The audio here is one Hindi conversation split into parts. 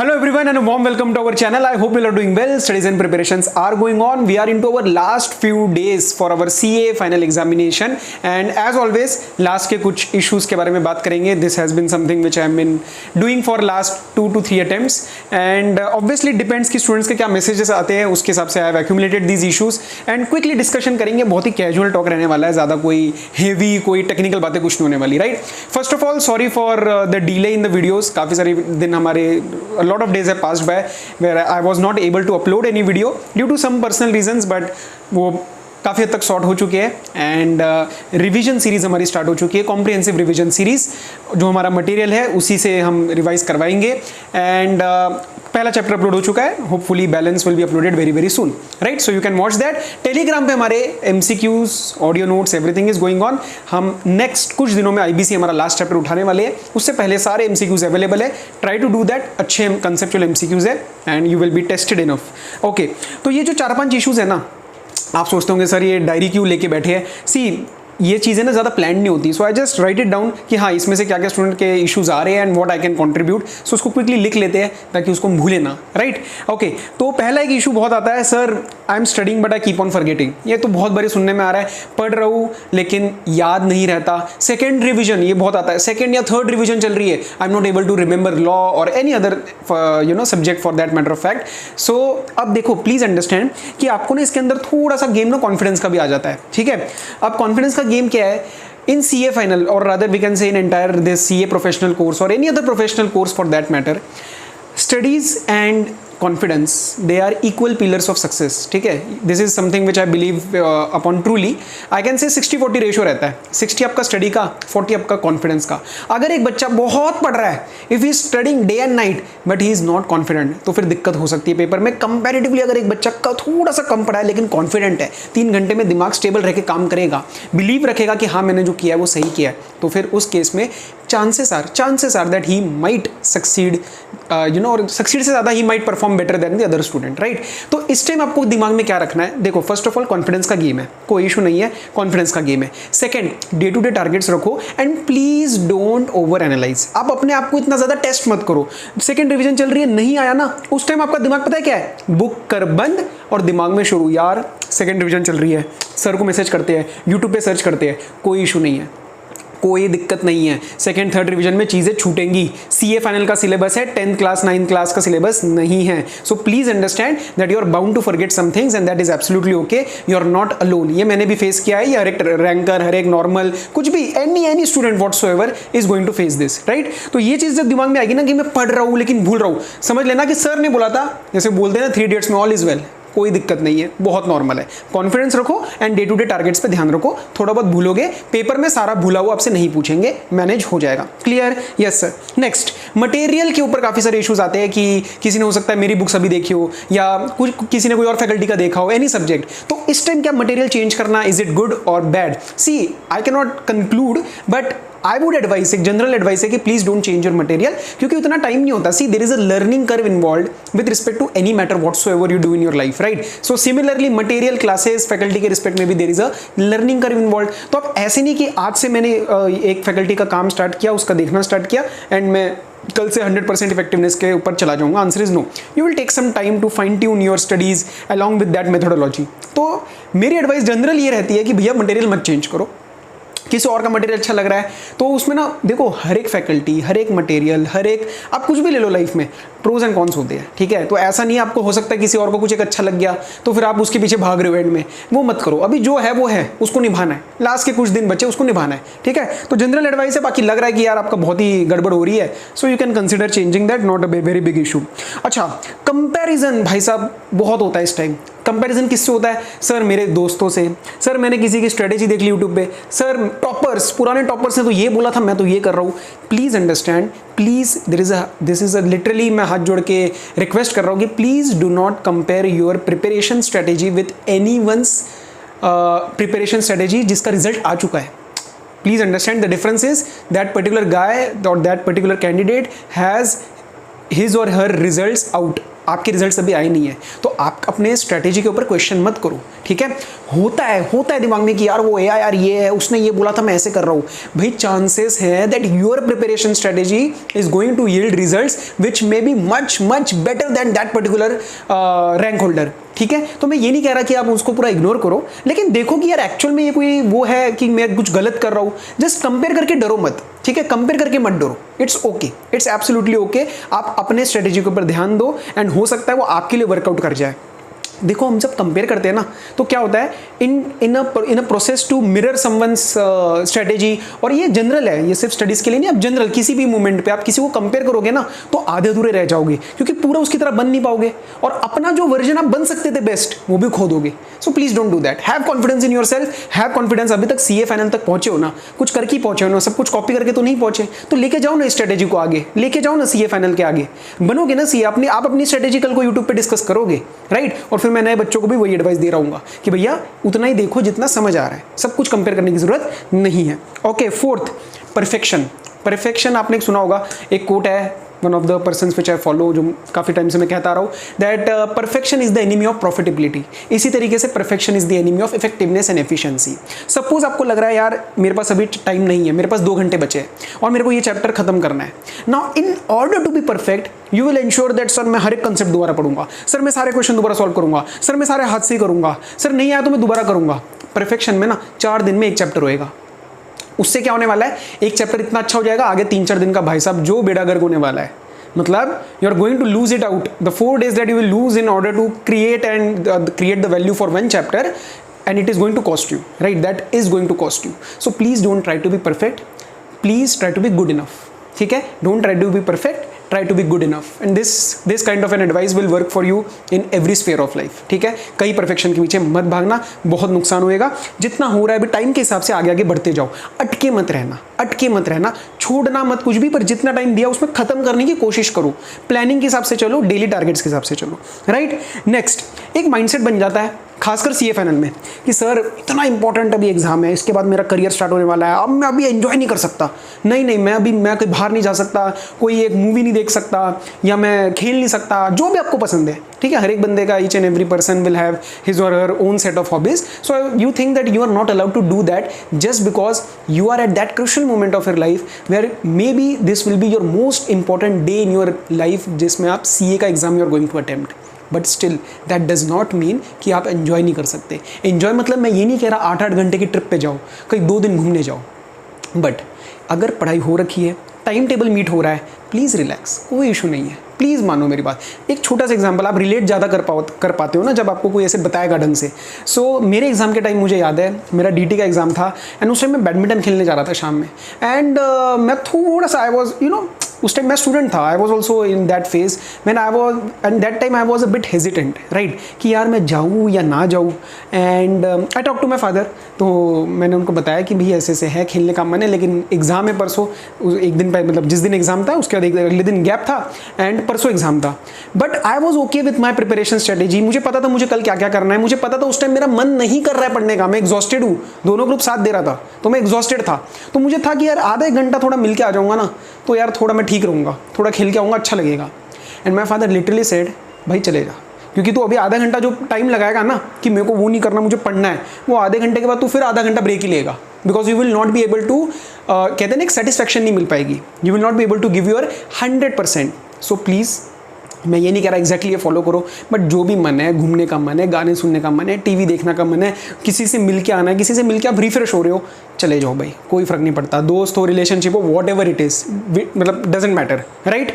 Hello everyone and a warm welcome to our channel. I hope you are doing well. Studies and preparations are going on. We are into our last few days for our CA final examination and as always last के कुछ issues के बारे में बात करेंगे. This has been something which I have been doing for last 2 to 3 attempts and obviously depends कि students के क्या messages आते हैं उसके हिसाब से I have accumulated these issues and quickly discussion करेंगे. बहुत ही casual talk रहने वाला है, ज़्यादा कोई heavy कोई technical बातें कुछ नहीं होने वाली, right? First of all sorry for the delay in the videos. काफ़ी सारे दिन हमारे a lot of days have passed by where I was not able to upload any video due to some personal reasons, but वो काफ़ी हद तक सॉर्ट हो चुके हैं एंड रिवीजन सीरीज़ हमारी स्टार्ट हो चुकी है. कॉम्प्रिहेंसिव रिवीजन सीरीज़ जो हमारा मटेरियल है उसी से हम रिवाइज करवाएंगे एंड पहला चैप्टर अपलोड हो चुका है. Hopefully balance will be uploaded very very soon, right? So you can watch that. Telegram पे हमारे MCQs, audio notes, everything is going on. हम नेक्स्ट कुछ दिनों में IBC हमारा लास्ट चैप्टर उठाने वाले हैं. उससे पहले सारे MCQs अवेलेबल है. Try to do that. अच्छे कंसेप्चुअल MCQs है and you will be tested enough. Okay, तो ये जो 4-5 इशूज़ है ना, आप सोचते होंगे सर ये डायरी क्यों लेके बैठे हैं. सी ये चीज़ें ना ज़्यादा प्लान नहीं होती. So I just write it down कि हाँ इसमें से क्या क्या स्टूडेंट के इश्यूज़ आ रहे हैं and what I can contribute. So उसको क्विकली लिख लेते हैं ताकि उसको भूले ना, राइट? ओके, तो पहला एक इशू बहुत आता है, sir I am studying but I keep on forgetting. ये तो बहुत बारी सुनने में आ रहा है, पढ़ रहा हूँ लेकिन याद नहीं रहता. सेकेंड रिविजन ये बहुत आता है, सेकेंड या थर्ड रिविजन चल रही है, I am not able to remember law or any other subject for that matter of fact. So अब देखो प्लीज़ अंडरस्टैंड कि आपको ना इसके अंदर थोड़ा सा गेम ना कॉन्फिडेंस का भी आ जाता है, ठीक है? अब कॉन्फिडेंस का गेम क्या है? In CA final or rather we can say in entire this CA professional course or any other professional course for that matter, studies and confidence they are equal pillars of success, ठीक है? This is something which I believe upon truly. I can say 60-40 ratio रहता है. 60 आपका स्टडी का, 40 आपका कॉन्फिडेंस का. अगर एक बच्चा बहुत पढ़ रहा है, if he studying day and night but he is not confident, तो फिर दिक्कत हो सकती है पेपर में. कंपैरेटिवली अगर एक बच्चा का थोड़ा सा कम पढ़ा है लेकिन कॉन्फिडेंट है, 3 घंटे में दिमाग स्टेबल रह के काम करेगा, बिलीव रखेगा कि हाँ मैंने जो किया है वो सही किया है, तो फिर उस केस में chances are that he might succeed, और सक्सीड से ज़्यादा he might perform better than the other student, right? तो इस टाइम आपको दिमाग में क्या रखना है? देखो फर्स्ट ऑफ ऑल कॉन्फिडेंस का गेम है, कोई इशू नहीं है, कॉन्फिडेंस का गेम है. Second, day to day targets रखो and please don't over analyse. आप अपने आप को इतना ज़्यादा टेस्ट मत करो. सेकंड रिवीजन चल रही है, नहीं आया ना, उस टाइम आपका दिमाग पता है क्या है? बुक कर बंद और दिमाग में शुरू, यार सेकंड रिवीजन चल रही है, सर को मैसेज करते हैं, यूट्यूब पे सर्च करते हैं, कोई इशू नहीं है, कोई दिक्कत नहीं है. सेकेंड थर्ड रिवीजन में चीज़ें छूटेंगी. CA फाइनल का सिलेबस है, 10th क्लास 9th क्लास का सिलेबस नहीं है. So please understand that you are bound to forget some things and that is absolutely okay. You are not alone. ये मैंने भी फेस किया है, ये हर एक रैंकर, हर एक नॉर्मल, कुछ भी any student whatsoever is going to face this, right? तो ये चीज़ जब दिमाग में आएगी ना कि मैं पढ़ रहा हूँ लेकिन भूल रहा हूँ, समझ लेना कि सर ने बोला था, जैसे बोलते हैं ना 3 Idiots में, ऑल इज वेल, कोई दिक्कत नहीं है, बहुत नॉर्मल है. कॉन्फिडेंस रखो and day to day targets पे ध्यान रखो. थोड़ा बहुत भूलोगे, पेपर में सारा भूला हुआ आपसे नहीं पूछेंगे, मैनेज हो जाएगा. Clear? Yes sir. Next, material के ऊपर काफ़ी सारे इश्यूज आते हैं कि किसी ने हो सकता है मेरी बुक्स अभी देखी हो या कुछ किसी ने कोई और फैकल्टी का देखा हो, एनी सब्जेक्ट. तो इस टाइम क्या मटेरियल चेंज करना, is it good or bad? See I can not conclude but I would advice, एक जनरल एडवाइस है कि please don't change your material, क्योंकि उतना टाइम नहीं होता. See there is a learning curve involved with respect to any matter whatsoever you do in your life, right? So similarly material, classes, faculty के रिस्पेक्ट में भी there is a learning curve involved. तो अब ऐसे नहीं कि आज से मैंने एक फैकल्टी का काम स्टार्ट किया, उसका देखना स्टार्ट किया एंड मैं कल से 100% इफेक्टिवनेस के ऊपर चला जाऊंगा. Answer is no. You will take some time to fine tune your studies along with that methodology. तो मेरी एडवाइस जनरल ये रहती है कि भैया मटेरियल मत चेंज करो. किसी और का मटेरियल अच्छा लग रहा है तो उसमें ना देखो, हर एक फैकल्टी, हर एक मटेरियल, हर एक, आप कुछ भी ले लो लाइफ में, प्रोज एंड कॉन्स होते हैं, ठीक है? तो ऐसा नहीं आपको हो सकता है किसी और को कुछ एक अच्छा लग गया तो फिर आप उसके पीछे भाग रहे हो एंड में, वो मत करो. अभी जो है वो है, उसको निभाना है. लास्ट के कुछ दिन बचे, उसको निभाना है, ठीक है? तो जनरल एडवाइस है. बाकी लग रहा है कि यार आपका बहुत ही गड़बड़ हो रही है, so you can consider changing that, not a very big issue. अच्छा, कंपैरिजन भाई साहब बहुत होता है इस टाइम. कंपैरिजन किससे होता है? सर मेरे दोस्तों से, सर मैंने किसी की स्ट्रेटेजी देख ली यूट्यूब पे, सर टॉपर्स, पुराने टॉपर्स ने तो ये बोला था, मैं तो ये कर रहा हूँ. Please understand, please this is a literally, मैं हाथ जोड़ के रिक्वेस्ट कर रहा हूँ कि please do not compare your preparation strategy with any one's preparation strategy जिसका रिजल्ट आ चुका है. Please understand the difference is that particular guy or that particular candidate has his or her results out. आपके रिजल्ट्स अभी आए नहीं है, तो आप अपने स्ट्रेटेजी के ऊपर क्वेश्चन मत करो, ठीक है। होता है दिमाग में कि यार वो यार ये है, उसने ये बोला था, मैं ऐसे कर रहा हूँ। भाई चांसेस है that your preparation strategy is going to yield results which may be much much better than that particular rank holder, ठीक है। तो मैं ये नहीं कह रहा कि आप उसको पूरा इग्नोर करो, लेकिन देखो कि यार एक्चुअल में ये कोई वो है कि मैं कुछ गलत कर रहा हूँ। जस्ट कंपेयर करके डरो मत, ठीक है, कंपेयर करके मत डरो। It's okay, it's absolutely okay. आप अपने स्ट्रेटेजी के ऊपर ध्यान दो एंड हो सकता है वो आपके लिए वर्कआउट कर जाए। देखो हम जब कंपेयर करते हैं ना तो क्या होता है, in a process to mirror someone's strategy, और ये जनरल है, ये सिर्फ स्टडीज के लिए नहीं, आप जनरल किसी भी मोमेंट पे आप किसी को कंपेयर करोगे ना तो आधे अधूरे रह जाओगे, क्योंकि पूरा उसकी तरह बन नहीं पाओगे और अपना जो वर्जन आप बन सकते थे बेस्ट वो भी खो दोगे। So please don't do that. Have confidence in yourself, have confidence. अभी तक सीए फाइनल तक पहुंचे हो ना, कुछ करके ही पहुंचे हो ना, सब कुछ कॉपी करके तो नहीं पहुंचे, तो लेके जाओ ना इस स्ट्रेटेजी को आगे, लेके जाओ ना सीए फाइनल के आगे, बनोगे ना सीए। आप अपनी स्ट्रेटेजी कल को यूट्यूब पे डिस्कस करोगे, राइट। और फिर मैं नए बच्चों को भी वही एडवाइस दे रहा हूँ कि भैया उतना ही देखो जितना समझ आ रहा है, सब कुछ कंपेयर करने की जरूरत नहीं है। Okay, fourth, perfection. परफेक्शन आपने सुना होगा, एक कोट है one of the persons which I follow, जो काफ़ी टाइम से मैं कहता रहा हूँ, that perfection is the enemy of profitability. इसी तरीके से perfection is the enemy of effectiveness and efficiency. Suppose आपको लग रहा है यार मेरे पास अभी टाइम नहीं है, मेरे पास 2 घंटे बचे हैं और मेरे को ये चैप्टर खत्म करना है। Now in order to be perfect you will ensure that sir मैं हर एक कंसेप्ट दोबारा पढ़ूंगा, सर मैं सारे क्वेश्चन दोबारा सॉल्व करूंगा, सर मैं सारे हाथ से ही करूंगा, सर नहीं आया तो मैं दोबारा करूंगा। परफेक्शन में ना 4 दिन में एक चैप्टर होएगा। उससे क्या होने वाला है, एक चैप्टर इतना अच्छा हो जाएगा, आगे 3-4 दिन का भाई साहब जो बेड़ा गर्क होने वाला है। मतलब you are going to lose it out the 4 days that you will lose in order to create the value for 1 chapter, and it is going to cost you, right? That is going to cost you. So please don't try to be perfect, please try to be good enough, ठीक है। don't try to be perfect, try to be good enough, and this kind of an advice will work for you in every sphere of life, ठीक है। कई परफेक्शन के पीछे मत भागना, बहुत नुकसान होएगा। जितना हो रहा है अभी टाइम के हिसाब से आगे आगे बढ़ते जाओ, अटके मत रहना, छोड़ना मत कुछ भी, पर जितना टाइम दिया उसमें खत्म करने की कोशिश करो। प्लानिंग के हिसाब से चलो, डेली टारगेट्स के हिसाब से चलो, राइट। नेक्स्ट, एक माइंडसेट बन जाता है खासकर सीए फाइनल में कि सर इतना इंपॉर्टेंट अभी एग्जाम है, इसके बाद मेरा करियर स्टार्ट होने वाला है, अब मैं अभी एंजॉय नहीं कर सकता। नहीं, मैं कहीं बाहर नहीं जा सकता, कोई एक मूवी नहीं देख सकता, या मैं खेल नहीं सकता, जो भी आपको पसंद है, ठीक है। हर एक बंदे का, each and every person will have his or her own set of hobbies. So you think that you are not allowed to do that just because you are at that crucial moment of your life where maybe this will be your most important day in your life, जिसमें आप सीए का exam you are going to attempt. But still that does not mean कि आप एंजॉय नहीं कर सकते। एंजॉय मतलब मैं ये नहीं कह रहा 8-8 घंटे की ट्रिप पे जाओ, कहीं 2 दिन घूमने जाओ, बट अगर पढ़ाई हो रखी है, टाइम टेबल मीट हो रहा है, प्लीज़ रिलैक्स, कोई इशू नहीं है, प्लीज़ मानो मेरी बात। एक छोटा सा एग्जांपल, आप रिलेट ज़्यादा कर पाते हो ना जब आपको कोई ऐसे बताएगा ढंग से। सो मेरे एग्ज़ाम के टाइम मुझे याद है, मेरा डीटी का एग्ज़ाम था एंड उस टाइम मैं बैडमिंटन खेलने जा रहा था शाम में, एंड मैं थोड़ा सा आई वॉज उस टाइम मैं स्टूडेंट था, I was also in that phase when I was, and that time I was a bit hesitant, right, कि यार मैं जाऊँ या ना जाऊँ। And I talk to my father, तो मैंने उनको बताया कि भैया ऐसे है, खेलने का मन है, लेकिन एग्ज़ाम है परसों, एक दिन पहले, मतलब जिस दिन एग्ज़ाम था उसके बाद अगले दिन गैप था एंड परसों एग्ज़ाम था। But I was okay with my preparation strategy. मुझे पता था मुझे कल क्या क्या करना है, मुझे पता था उस टाइम मेरा मन नहीं कर रहा है पढ़ने का, मैं एग्जॉस्टेड हूँ, दोनों ग्रुप साथ दे रहा था तो मैं एग्जॉस्टेड था। तो मुझे था कि यार आधा 1 घंटा थोड़ा मिल के आ जाऊँगा ना तो यार थोड़ा मैं ठीक रहूँगा, थोड़ा खेल के आऊँगा, अच्छा लगेगा। And my father literally said, भाई चले जा, क्योंकि तू अभी आधा घंटा जो टाइम लगाएगा ना कि मेरे को वो नहीं करना, मुझे पढ़ना है, वो आधे घंटे के बाद तू फिर आधा घंटा ब्रेक ही लेगा, because you will not be able to, कहते हैं ना एक सेटिस्फैक्शन नहीं मिल पाएगी, you will not be able to give your 100%। So please, मैं ये नहीं कह रहा एग्जैक्टली ये फॉलो करो, बट जो भी मन है, घूमने का मन है, गाने सुनने का मन है, टीवी देखने का मन है, किसी से मिल के आना है, किसी से मिल के आप रिफ्रेश हो रहे हो, चले जाओ भाई, कोई फ़र्क नहीं पड़ता, दोस्त हो, रिलेशनशिप हो, वॉट एवर इट इज़, मतलब डजेंट मैटर, राइट।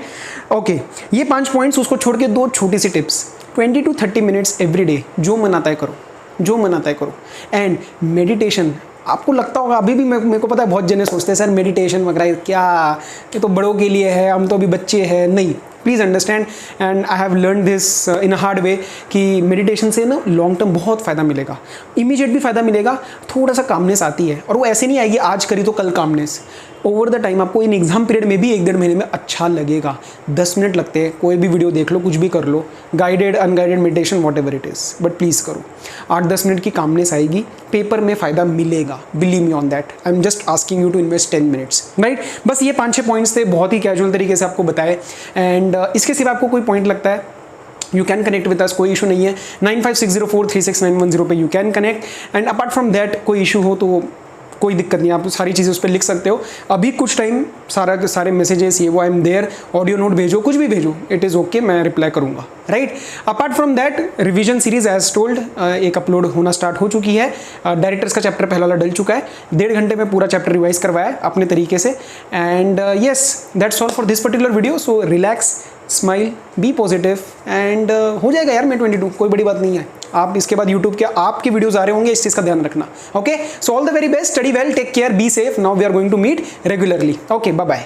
ओके, ये 5 पॉइंट्स, उसको छोड़ के 2 छोटी सी tips. 20 to 30 minutes every day, जो मन आता है करो, जो मन आता है करो। एंड मेडिटेशन, आपको लगता होगा अभी भी, मेरे को पता है बहुत जने सोचते हैं सर मेडिटेशन वगैरह क्या, ये तो बड़ों के लिए है, हम तो अभी बच्चे हैं। नहीं, please understand, and I have learn this in a hard way कि मेडिटेशन से ना लॉन्ग टर्म बहुत फ़ायदा मिलेगा, इमीडिएट भी फ़ायदा मिलेगा, थोड़ा सा कामनेस आती है, और वो ऐसे नहीं आएगी आज करी तो कल कामनेस, ओवर द टाइम आपको इन एग्जाम पीरियड में भी 1-1.5 महीने में अच्छा लगेगा। 10 मिनट लगते हैं, कोई भी वीडियो देख लो, कुछ भी कर लो, guided unguided meditation whatever it is, but please करो। 8-10 मिनट की कामनेस आएगी, पेपर में फ़ायदा मिलेगा, believe me on that. I am just asking you to invest 10 minutes, right. बस ये 5-6 पॉइंट्स थे, बहुत ही कैजुअल तरीके से आपको बताए। एंड इसके सिवा आपको कोई पॉइंट लगता है you can connect with us, कोई इशू नहीं है। 9560436910 पे you can connect. And apart from that कोई इशू हो तो कोई दिक्कत नहीं, आप सारी चीज़ें उस पर लिख सकते हो। अभी कुछ टाइम सारे मैसेजेस ये वो I am there, audio note भेजो, कुछ भी भेजो, इट इज़ ओके, मैं रिप्लाई करूँगा, right. Apart from that revision series as told एक अपलोड होना स्टार्ट हो चुकी है। डायरेक्टर्स का चैप्टर पहला वाला डल चुका है, 1.5 घंटे में पूरा चैप्टर रिवाइज करवाया है अपने तरीके से। And yes, that's all for this particular video. So relax, smile, be positive and हो जाएगा यार May 22, कोई बड़ी बात नहीं है। आप इसके बाद यूट्यूब के आपके वीडियोस आ रहे होंगे, इस चीज़ का ध्यान रखना। Okay, so all the very best, study well, take care, be safe. Now we are going to meet regularly. Okay, bye bye.